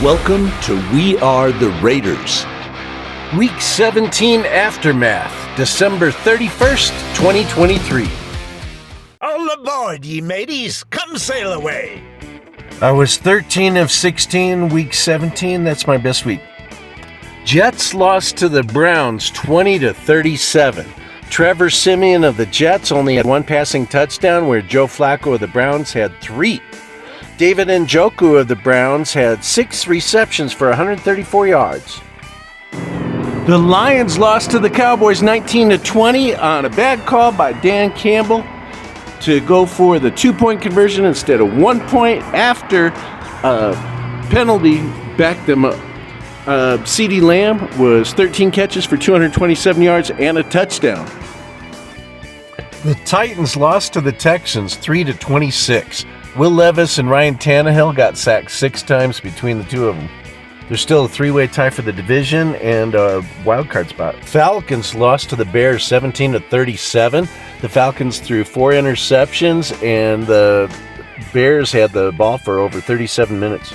Welcome to We Are the Raiders. Week 17 Aftermath, December 31st, 2023. All aboard, ye mateys. Come sail away. I was 13 of 16, week 17. That's my best week. Jets lost to the Browns 20-37. Trevor Siemian of the Jets only had one passing touchdown, where Joe Flacco of the Browns had 3. David Njoku of the Browns had 6 receptions for 134 yards. The Lions lost to the Cowboys 19-20 on a bad call by Dan Campbell to go for the 2-point conversion instead of 1 point after penalty backed them up. CeeDee Lamb was 13 catches for 227 yards and a touchdown. The Titans lost to the Texans 3-26. Will Levis and Ryan Tannehill got sacked 6 times between the two of them. There's still a 3-way tie for the division and a wild card spot. Falcons lost to the Bears 17-37. The Falcons threw 4 interceptions, and the Bears had the ball for over 37 minutes.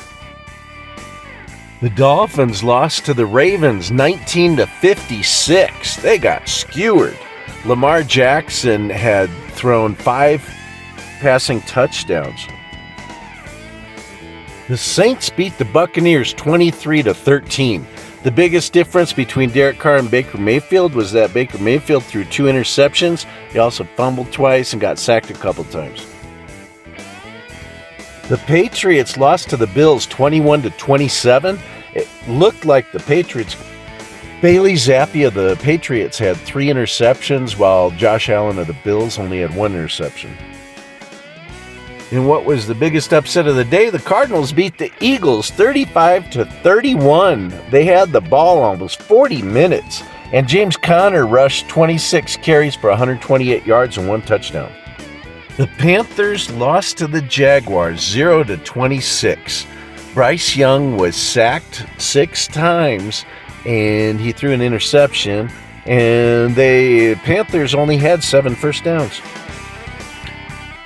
The Dolphins lost to the Ravens 19-56. They got skewered. Lamar Jackson had thrown 5 passing touchdowns. The Saints beat the Buccaneers 23-13. The biggest difference between Derek Carr and Baker Mayfield was that Baker Mayfield threw 2 interceptions. He also fumbled twice and got sacked a couple times. The Patriots lost to the Bills 21-27. It looked like the Patriots. Bailey Zappi of the Patriots had 3 interceptions, while Josh Allen of the Bills only had 1 interception. In what was the biggest upset of the day, the Cardinals beat the Eagles 35-31. They had the ball almost 40 minutes, and James Conner rushed 26 carries for 128 yards and 1 touchdown. The Panthers lost to the Jaguars 0-26. Bryce Young was sacked 6 times, and he threw an interception, and the Panthers only had 7 first downs.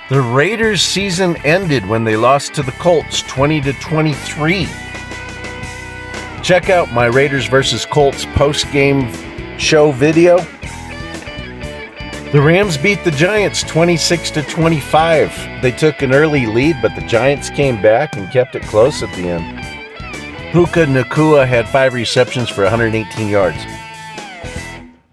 The Raiders' season ended when they lost to the Colts 20-23. Check out my Raiders vs. Colts post-game show video. The Rams beat the Giants 26-25. They took an early lead, but the Giants came back and kept it close at the end. Puka Nacua had 5 receptions for 118 yards.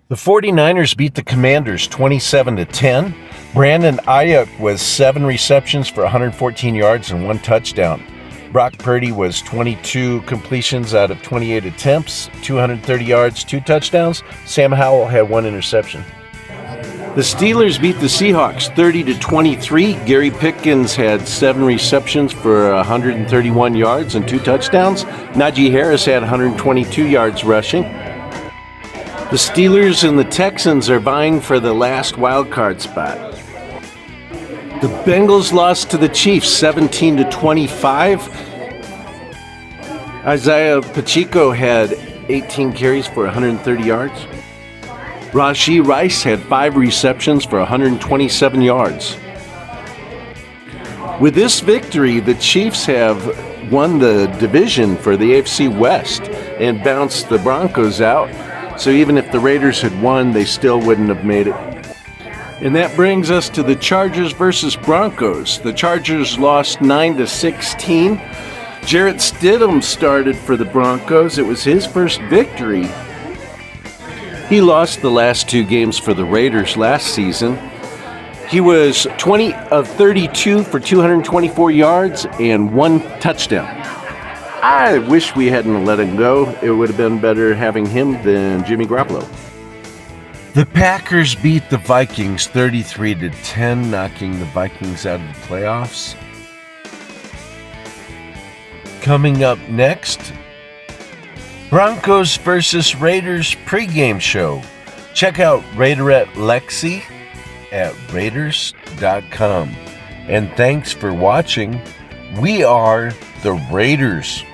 The 49ers beat the Commanders 27-10. Brandon Ayuk was 7 receptions for 114 yards and 1 touchdown. Brock Purdy was 22 completions out of 28 attempts, 230 yards, 2 touchdowns. Sam Howell had 1 interception. The Steelers beat the Seahawks 30-23. Gary Pickens had 7 receptions for 131 yards and 2 touchdowns. Najee Harris had 122 yards rushing. The Steelers and the Texans are vying for the last wild card spot. The Bengals lost to the Chiefs 17-25. Isaiah Pacheco had 18 carries for 130 yards. Rashee Rice had 5 receptions for 127 yards. With this victory, the Chiefs have won the division for the AFC West and bounced the Broncos out. So even if the Raiders had won, they still wouldn't have made it. And that brings us to the Chargers versus Broncos. The Chargers lost 9-16. Jarrett Stidham started for the Broncos. It was his first victory. He lost the last 2 games for the Raiders last season. He was 20 of 32 for 224 yards and 1 touchdown. I wish we hadn't let him go. It would have been better having him than Jimmy Garoppolo. The Packers beat the Vikings 33-10, knocking the Vikings out of the playoffs. Coming up next, Broncos versus Raiders pregame show. Check out Raiderette Lexi at Raiders.com. And thanks for watching. We are the Raiders.